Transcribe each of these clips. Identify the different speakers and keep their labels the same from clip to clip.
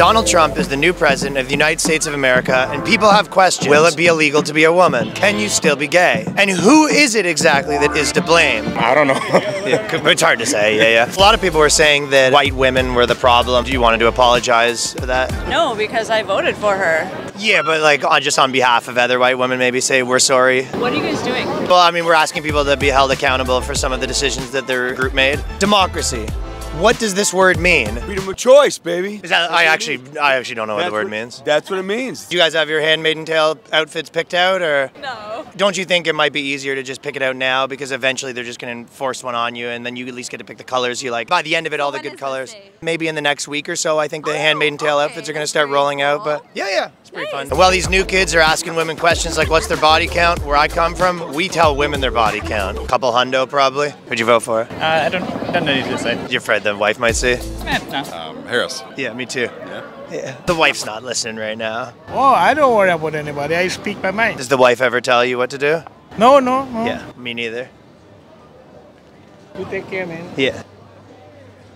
Speaker 1: Donald Trump is the new president of the United States of America, and people have questions. Will it be illegal to be a woman? Can you still be gay? And who is it exactly that is to blame?
Speaker 2: I don't know.
Speaker 1: It's hard to say, yeah. A lot of people were saying that white women were the problem. Do you want to apologize for that?
Speaker 3: No, because I voted for her.
Speaker 1: Yeah, but like just on behalf of other white women, maybe say we're sorry.
Speaker 3: What are you guys doing?
Speaker 1: Well, I mean, we're asking people to be held accountable for some of the decisions that their group made. Democracy. What does this word mean?
Speaker 2: Freedom of choice, baby.
Speaker 1: Is that, I actually don't know what the word means.
Speaker 2: That's what it means.
Speaker 1: Do you guys have your Handmaid's Tale outfits picked out, or?
Speaker 3: No.
Speaker 1: Don't you think it might be easier to just pick it out now, because eventually they're just going to enforce one on you, and then you at least get to pick the colors you like. By the end of it, all the good colors. Maybe in the next week or so, I think the Handmaid's Tale outfits are going to start rolling out. But yeah, it's pretty fun. Well, these new kids are asking women questions like, "What's their body count?" Where I come from, we tell women their body count. A couple hundo probably. Who'd you vote for?
Speaker 4: I don't know what to say.
Speaker 1: You're afraid the wife might see?
Speaker 4: No.
Speaker 2: Harris.
Speaker 1: Yeah, me too.
Speaker 2: Yeah.
Speaker 1: The wife's not listening right now.
Speaker 5: Oh, I don't worry about anybody. I speak my mind.
Speaker 1: Does the wife ever tell you what to do?
Speaker 5: No.
Speaker 1: Yeah, me neither.
Speaker 5: You take care, man.
Speaker 1: Yeah.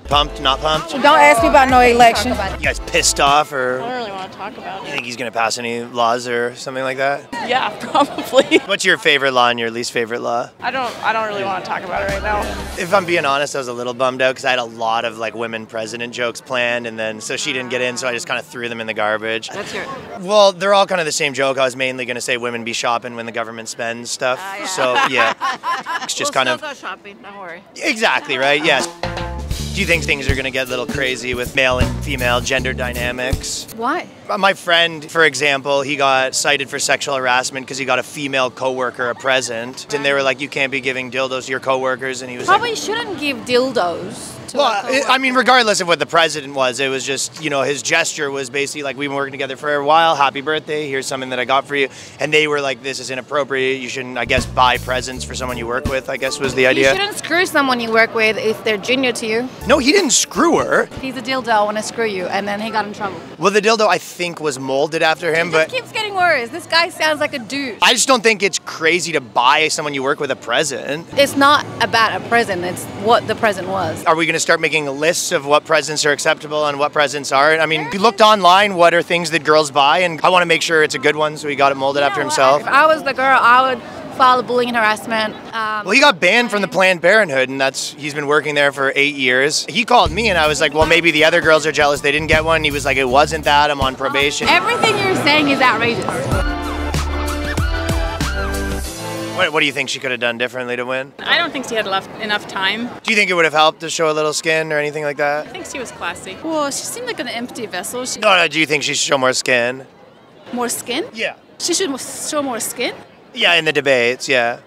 Speaker 1: Pumped, not pumped?
Speaker 6: Don't ask me about no election.
Speaker 1: You guys pissed off, or
Speaker 3: I don't really want to talk about
Speaker 1: you
Speaker 3: it.
Speaker 1: think he's gonna pass any laws or something like that?
Speaker 3: Yeah, probably.
Speaker 1: What's your favorite law and your least favorite law?
Speaker 3: I don't really want to talk about it right now.
Speaker 1: If I'm being honest, I was a little bummed out because I had a lot of like women president jokes planned, and then so she didn't get in, so I just kind of threw them in the garbage.
Speaker 3: Let's hear it.
Speaker 1: Well, they're all kind of the same joke. I was mainly gonna say women be shopping when the government spends stuff.
Speaker 3: Yeah.
Speaker 1: So yeah, it's just kind
Speaker 3: We'll
Speaker 1: of
Speaker 3: still go shopping. Don't worry.
Speaker 1: exactly right. Yes. Do you think things are going to get a little crazy with male and female gender dynamics?
Speaker 6: Why?
Speaker 1: My friend, for example, he got cited for sexual harassment because he got a female coworker a present, and they were like, "You can't be giving dildos to your coworkers," and he was
Speaker 6: Probably
Speaker 1: like,
Speaker 6: shouldn't give dildos to a
Speaker 1: well,
Speaker 6: coworker.
Speaker 1: I mean, regardless of what the president was, it was just, his gesture was basically like, we've been working together for a while, happy birthday, here's something that I got for you. And they were like, this is inappropriate, you shouldn't, I guess, buy presents for someone you work with, I guess was the idea.
Speaker 6: You shouldn't screw someone you work with if they're junior to you.
Speaker 1: No, he didn't screw her.
Speaker 6: He's a dildo, I want to screw you, and then he got in trouble.
Speaker 1: Well, the dildo, I think, was molded after him,
Speaker 6: It
Speaker 1: but
Speaker 6: just keeps getting worse. This guy sounds like a douche.
Speaker 1: I just don't think it's crazy to buy someone you work with a present.
Speaker 6: It's not about a present, it's what the present was.
Speaker 1: Are we going to start making lists of what presents are acceptable and what presents aren't? I mean, you looked online, what are things that girls buy? And I want to make sure it's a good one, so he got it molded after himself.
Speaker 6: If I was the girl, I would file bullying and harassment.
Speaker 1: Well, he got banned from the Planned Parenthood, and he's been working there for 8 years. He called me, and I was like, well, maybe the other girls are jealous they didn't get one. He was like, it wasn't that, I'm on probation.
Speaker 6: Everything you're saying is outrageous.
Speaker 1: What do you think she could have done differently to win?
Speaker 3: I don't think she had enough time.
Speaker 1: Do you think it would have helped to show a little skin or anything like that?
Speaker 3: I think she was classy.
Speaker 7: Well, she seemed like an empty vessel.
Speaker 1: No, do you think she should show more skin?
Speaker 7: More skin?
Speaker 1: Yeah.
Speaker 7: She should show more skin?
Speaker 1: Yeah, in the debates, yeah.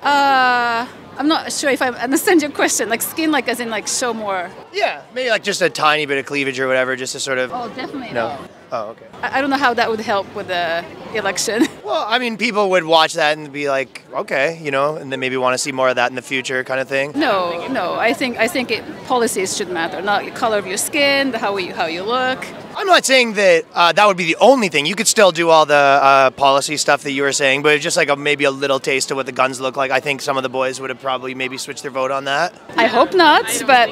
Speaker 7: I'm not sure if I understand your question. Like skin, like as in like show more.
Speaker 1: Yeah, maybe like just a tiny bit of cleavage or whatever, just to sort of...
Speaker 7: Oh, definitely
Speaker 1: No.
Speaker 7: no.
Speaker 1: Oh, okay.
Speaker 7: I don't know how that would help with the election.
Speaker 1: Well, I mean, people would watch that and be like, okay, and then maybe want to see more of that in the future kind of thing.
Speaker 7: No. I think policies should matter, not the color of your skin, how you look.
Speaker 1: I'm not saying that that would be the only thing. You could still do all the policy stuff that you were saying, but just like maybe a little taste of what the guns look like. I think some of the boys would have probably maybe switched their vote on that.
Speaker 7: I hope not, but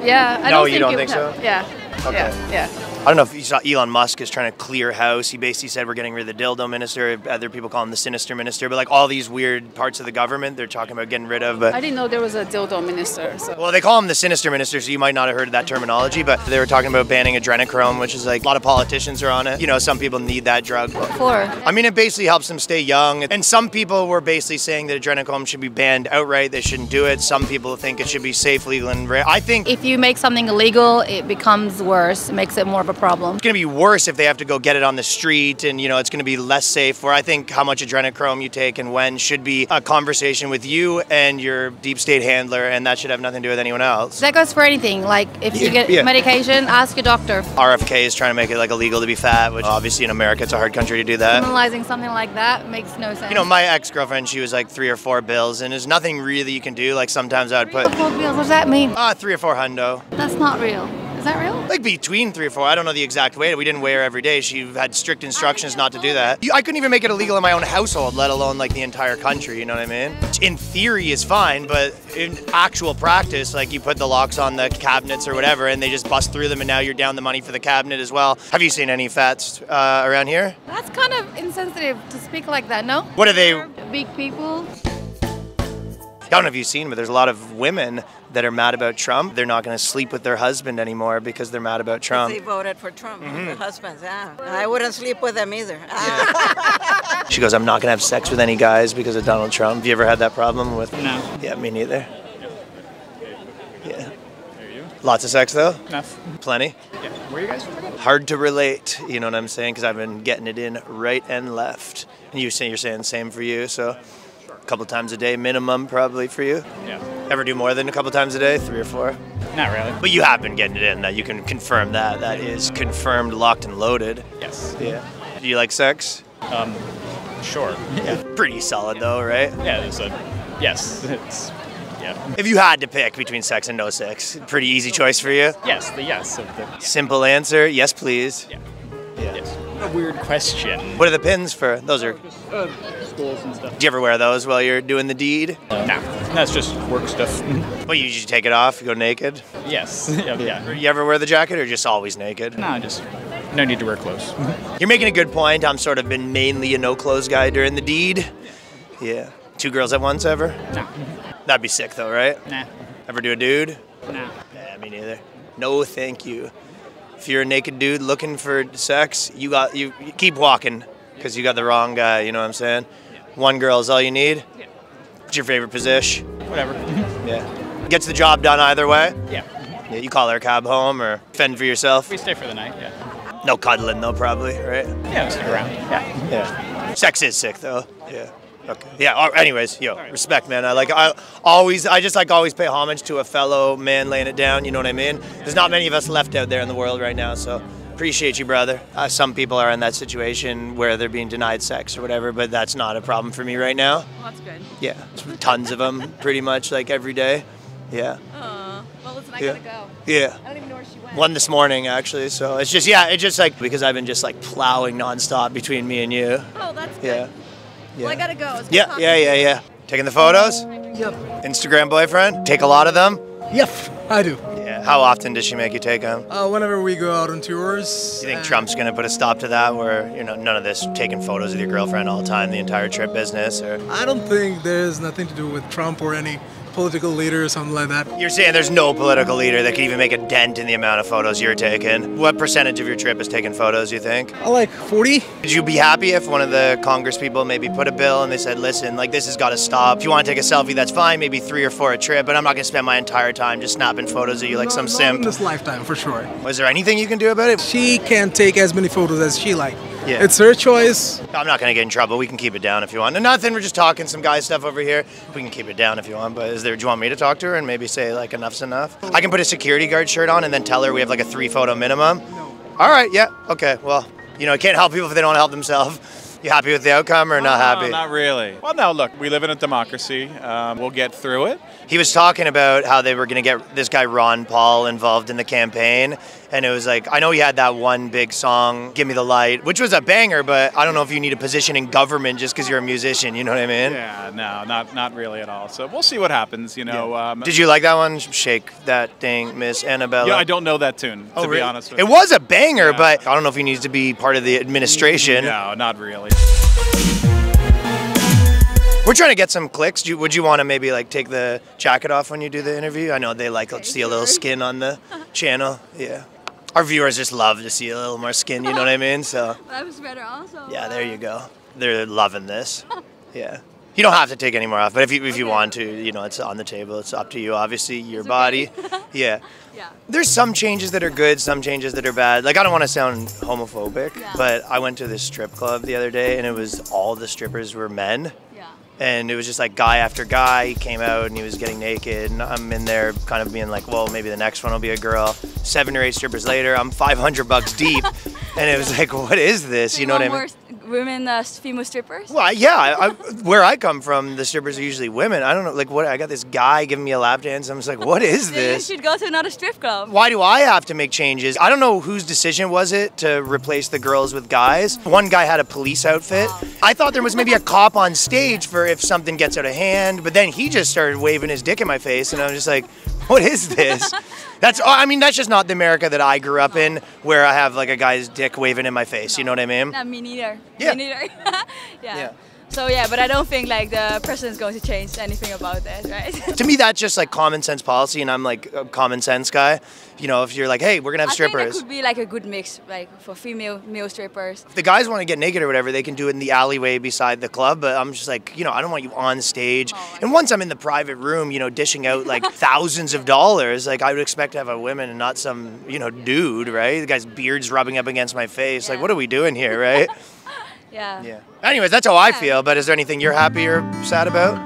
Speaker 7: yeah. I
Speaker 1: No,
Speaker 7: don't
Speaker 1: you don't
Speaker 7: it
Speaker 1: think
Speaker 7: would
Speaker 1: so?
Speaker 7: have- Yeah.
Speaker 1: Okay.
Speaker 7: Yeah.
Speaker 1: I don't know if you saw Elon Musk is trying to clear house. He basically said we're getting rid of the dildo minister. Other people call him the sinister minister. But like all these weird parts of the government they're talking about getting rid of. But
Speaker 7: I didn't know there was a dildo minister. So.
Speaker 1: well, they call him the sinister minister, so you might not have heard of that terminology. But they were talking about banning adrenochrome, which is like a lot of politicians are on it. Some people need that drug. I mean, it basically helps them stay young. And some people were basically saying that adrenochrome should be banned outright. They shouldn't do it. Some people think it should be safe, legal, and I think
Speaker 6: If you make something illegal, it becomes worse. It makes it more of a problem.
Speaker 1: it's going to be worse if they have to go get it on the street, and it's going to be less safe. Where I think how much adrenochrome you take and when should be a conversation with you and your deep state handler, and that should have nothing to do with anyone else.
Speaker 6: That goes for anything. Like if you get medication, ask your doctor.
Speaker 1: RFK is trying to make it like illegal to be fat, which obviously in America it's a hard country to do that.
Speaker 6: Criminalizing something like that makes no sense.
Speaker 1: My ex-girlfriend, she was like 3 or 4 bills, and there's nothing really you can do. Like sometimes I would put
Speaker 6: 4 bills, what does that mean?
Speaker 1: 3 or 4 hundo.
Speaker 6: That's not real. Is that real?
Speaker 1: Like between 3 or 4. I don't know the exact weight. We didn't weigh her every day. She had strict instructions not to do that. I couldn't even make it illegal in my own household, let alone like the entire country, you know what I mean? In theory is fine, but in actual practice, like you put the locks on the cabinets or whatever and they just bust through them and now you're down the money for the cabinet as well. Have you seen any fats around here?
Speaker 6: That's kind of insensitive to speak like that, no?
Speaker 1: What are they?
Speaker 6: Big people.
Speaker 1: I don't know if you've seen, but there's a lot of women that are mad about Trump. They're not going to sleep with their husband anymore because they're mad about Trump.
Speaker 8: They voted for Trump, the husbands, yeah. I wouldn't sleep with them either.
Speaker 1: She goes, I'm not going to have sex with any guys because of Donald Trump. Have you ever had that problem with?
Speaker 4: No.
Speaker 1: Yeah, me neither. Yeah. Lots of sex though?
Speaker 4: Enough.
Speaker 1: Plenty?
Speaker 4: Yeah. Where are you guys from again?
Speaker 1: Hard to relate, you know what I'm saying? Because I've been getting it in right and left. And you're saying the same for you, so a couple times a day minimum probably for you.
Speaker 4: Yeah.
Speaker 1: Ever do more than a couple times a day? 3 or 4?
Speaker 4: Not really.
Speaker 1: But you have been getting it in. That you can confirm that. That is confirmed, locked and loaded.
Speaker 4: Yes.
Speaker 1: Yeah. Do you like sex?
Speaker 4: Sure.
Speaker 1: Yeah. Pretty solid though, right?
Speaker 4: Yeah, yes. It's, yeah.
Speaker 1: If you had to pick between sex and no sex, pretty easy choice for you?
Speaker 4: Yes, the yes of the... Yeah.
Speaker 1: Simple answer, yes please.
Speaker 4: Yeah.
Speaker 1: Yeah.
Speaker 4: Yes. A weird question.
Speaker 1: What are the pins for? Those are...
Speaker 4: Schools and stuff.
Speaker 1: Do you ever wear those while you're doing the deed?
Speaker 4: No, that's just work stuff.
Speaker 1: Well, you usually take it off, you go naked?
Speaker 4: Yes. Yeah.
Speaker 1: You ever wear the jacket or just always naked?
Speaker 4: No, just no need to wear clothes.
Speaker 1: You're making a good point. I'm sort of been mainly a no-clothes guy during the deed. Yeah. 2 girls at once ever?
Speaker 4: No.
Speaker 1: That'd be sick though, right?
Speaker 4: Nah.
Speaker 1: Ever do a dude?
Speaker 4: No.
Speaker 1: Yeah, me neither. No, thank you. If you're a naked dude looking for sex, you keep walking because you got the wrong guy, you know what I'm saying?
Speaker 4: Yeah.
Speaker 1: 1 girl is all you need?
Speaker 4: Yeah.
Speaker 1: What's your favorite position?
Speaker 4: Whatever.
Speaker 1: Yeah. Gets the job done either way?
Speaker 4: Yeah.
Speaker 1: Yeah, you call her a cab home or fend for yourself?
Speaker 4: We stay for the night, yeah.
Speaker 1: No cuddling though, probably, right?
Speaker 4: Yeah, we'll stick around. Yeah.
Speaker 1: Yeah. Sex is sick though. Yeah. Okay. Yeah. Anyways, respect, man. I always pay homage to a fellow man laying it down. You know what I mean? There's not many of us left out there in the world right now, so appreciate you, brother. Some people are in that situation where they're being denied sex or whatever, but that's not a problem for me right now.
Speaker 3: Well, that's good.
Speaker 1: Yeah. Tons of them, pretty much like every day. Yeah.
Speaker 3: Well, listen, I
Speaker 1: Yeah.
Speaker 3: gotta go.
Speaker 1: Yeah.
Speaker 3: I don't even know where she went.
Speaker 1: One this morning, actually. So it's just like because I've been just like plowing nonstop between me and you.
Speaker 3: Oh, that's good.
Speaker 1: Yeah.
Speaker 3: Well, I gotta go. It's good
Speaker 1: Yeah,
Speaker 3: talking
Speaker 1: yeah,
Speaker 3: to you.
Speaker 1: yeah, yeah. Taking the photos?
Speaker 9: Yep.
Speaker 1: Instagram boyfriend? Take a lot of them?
Speaker 9: Yep, I do.
Speaker 1: Yeah. How often does she make you take them?
Speaker 9: Whenever we go out on tours.
Speaker 1: You think Trump's gonna put a stop to that, where none of this taking photos with your girlfriend all the time, the entire trip business, or?
Speaker 9: I don't think there's nothing to do with Trump or any political leader or something like that.
Speaker 1: You're saying there's no political leader that can even make a dent in the amount of photos you're taking. What percentage of your trip is taking photos, you think?
Speaker 9: I like 40.
Speaker 1: Would you be happy if one of the Congress people maybe put a bill and they said, listen, like this has got to stop. If you want to take a selfie, that's fine, maybe 3 or 4 a trip, but I'm not going to spend my entire time just snapping photos of you like some
Speaker 9: Not
Speaker 1: simp.
Speaker 9: in this lifetime, for sure.
Speaker 1: Was there anything you can do about it?
Speaker 9: She can take as many photos as she like.
Speaker 1: Yeah.
Speaker 9: It's her choice.
Speaker 1: I'm not going to get in trouble. We can keep it down if you want. Nothing, we're just talking some guy stuff over here. We can keep it down if you want, but do you want me to talk to her and maybe say like enough's enough? I can put a security guard shirt on and then tell her we have like a 3 photo minimum. No. All right, yeah, okay. Well, I can't help people if they don't help themselves. You happy with the outcome or not happy?
Speaker 2: No, not really. Well, no, look, we live in a democracy. We'll get through it.
Speaker 1: He was talking about how they were going to get this guy Ron Paul involved in the campaign, and it was like, I know he had that one big song, Give Me the Light, which was a banger, but I don't know if you need a position in government just because you're a musician, you know what I mean?
Speaker 2: Yeah, no, not really at all. So we'll see what happens,
Speaker 1: Yeah. Did you like that one? Shake That Thing, Miss Annabella?
Speaker 2: Yeah, I don't know that tune, to be honest with you.
Speaker 1: It was a banger, but I don't know if he needs to be part of the administration.
Speaker 2: No, not really.
Speaker 1: We're trying to get some clicks. Would you want to maybe like take the jacket off when you do the interview? I know they like to see a little skin on the channel. Yeah. Our viewers just love to see a little more skin, you know what I mean? So
Speaker 6: That was better also.
Speaker 1: yeah, there you go. They're loving this. Yeah. You don't have to take any more off, but if you want to, it's on the table. It's up to you, obviously, your body. Yeah.
Speaker 6: Yeah.
Speaker 1: There's some changes that are good, some changes that are bad. Like, I don't want to sound homophobic,
Speaker 6: Yeah.
Speaker 1: but I went to this strip club the other day, and it was all the strippers were men.
Speaker 6: Yeah.
Speaker 1: And it was just like guy after guy. He came out and he was getting naked, and I'm in there kind of being like, well, maybe the next one will be a girl. 7 or 8 strippers later, I'm $500 deep, and it was like, what is this? You know what I mean?
Speaker 3: women female strippers?
Speaker 1: Well, yeah. Where I come from, the strippers are usually women. I don't know, like, what? I got this guy giving me a lap dance. I'm just like, what is this?
Speaker 3: You should go to another strip club.
Speaker 1: Why do I have to make changes? I don't know whose decision was it to replace the girls with guys. One guy had a police outfit. I thought there was maybe a cop on stage for if something gets out of hand, but then he just started waving his dick in my face, and I was just like, what is this? That's just not the America that I grew up in, where I have like a guy's dick waving in my face. You know what I mean?
Speaker 3: No, me neither.
Speaker 1: Yeah.
Speaker 3: Me neither. Yeah. So yeah, but I don't think like the president's going to change anything about that, right?
Speaker 1: To me, that's just like common sense policy, and I'm like a common sense guy. You know, if you're like, hey, we're gonna have strippers.
Speaker 3: I think that could be like a good mix, like for male strippers.
Speaker 1: If the guys want to get naked or whatever, they can do it in the alleyway beside the club. But I'm just like, you know, I don't want you on stage. And once I'm in the private room, you know, dishing out like thousands of dollars, like I would expect to have a woman and not some, you know, dude, right? The guy's beard's rubbing up against my face. Like, what are we doing here, right?
Speaker 3: Yeah.
Speaker 1: Anyways, that's how I feel. But is there anything you're happy or sad about?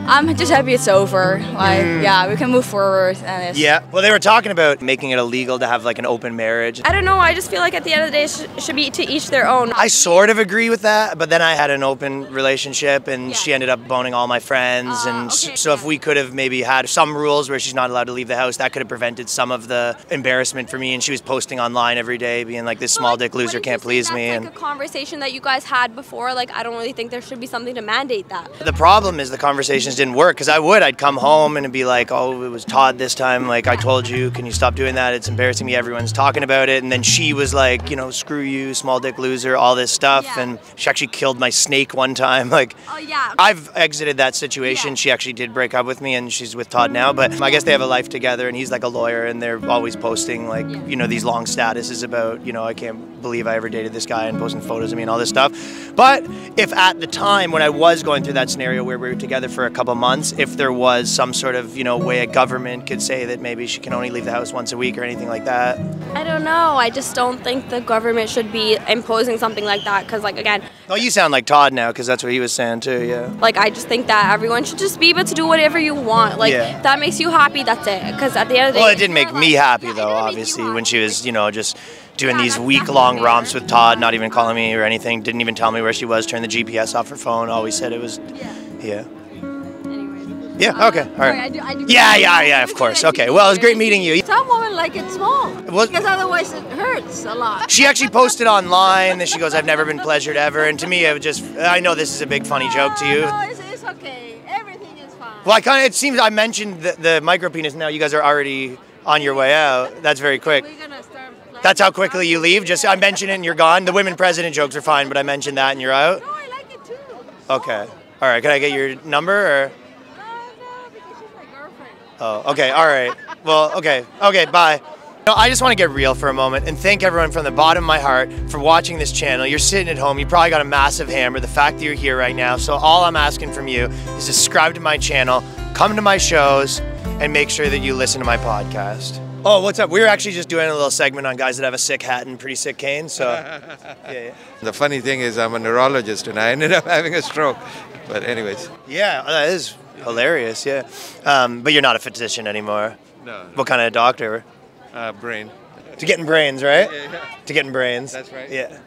Speaker 3: I'm just happy it's over. Like, yeah, we can move forward. And
Speaker 1: Yeah. Well, they were talking about making it illegal to have like an open marriage.
Speaker 10: I don't know. I just feel like at the end of the day, it should be to each their own.
Speaker 1: I sort of agree with that, but then I had an open relationship, and she ended up boning all my friends, and so if we could have maybe had some rules where she's not allowed to leave the house, that could have prevented some of the embarrassment for me. And she was posting online every day, being like, "This small dick loser can't please me."
Speaker 10: That's like a conversation that you guys had before. Like, I don't really think there should be something to mandate that.
Speaker 1: The problem is the conversations didn't work, because I'd come home and it'd be like, oh, it was Todd this time, like I told you, can you stop doing that? It's embarrassing me, everyone's talking about it. And then she was like, you know, screw you, small dick loser, all this stuff. And she actually killed my snake one time. Like, I've exited that situation. She actually did break up with me, and she's with Todd now, but I guess they have a life together, and he's like a lawyer, and they're always posting like, you know, these long statuses about, you know, I can't believe I ever dated this guy, and posting photos of me and all this stuff. But if at the time when I was going through that scenario where we were together for a couple months, if there was some sort of, you know, way a government could say that maybe she can only leave the house once a week or anything like that.
Speaker 10: I don't know. I just don't think the government should be imposing something like that, because, like, again...
Speaker 1: Oh, you sound like Todd now, because that's what he was saying too, yeah.
Speaker 10: Like, I just think that everyone should just be able to do whatever you want. Like, if that makes you happy, that's it. Because at the end of the day...
Speaker 1: Well, it didn't make me happy, though, obviously, when she was, you know, just doing these week-long romps with Todd, not even calling me or anything, didn't even tell me where she was, turned the GPS off her phone, always said it was... Yeah, okay, all right. Yeah, of course. Okay, well, it was great meeting you.
Speaker 8: Some women like it small, because otherwise it hurts a lot.
Speaker 1: She actually posted online that she goes, I've never been pleasured ever, and to me, it was just, I know this is a big funny joke to you.
Speaker 8: No, it's okay. Everything is fine.
Speaker 1: Well, it seems I mentioned the micro penis, now you guys are already on your way out. That's very quick. That's how quickly you leave? Just, I mentioned it and you're gone? The women president jokes are fine, but I mentioned that and you're out?
Speaker 8: No, I like it too.
Speaker 1: Okay. All right, can I get your number, or? Oh, okay, all right. Well, okay, bye. No, I just want to get real for a moment and thank everyone from the bottom of my heart for watching this channel. You're sitting at home, you probably got a massive hammer, the fact that you're here right now. So all I'm asking from you is subscribe to my channel, come to my shows, and make sure that you listen to my podcast. Oh, what's up? We were actually just doing a little segment on guys that have a sick hat and pretty sick cane, so yeah.
Speaker 11: The funny thing is I'm a neurologist and I ended up having a stroke. But anyways.
Speaker 1: Yeah, that is hilarious, yeah. But you're not a physician anymore.
Speaker 11: No.
Speaker 1: What kind of doctor?
Speaker 11: Brain.
Speaker 1: To getting brains, right?
Speaker 11: Yeah.
Speaker 1: To getting brains.
Speaker 11: That's right.
Speaker 1: Yeah.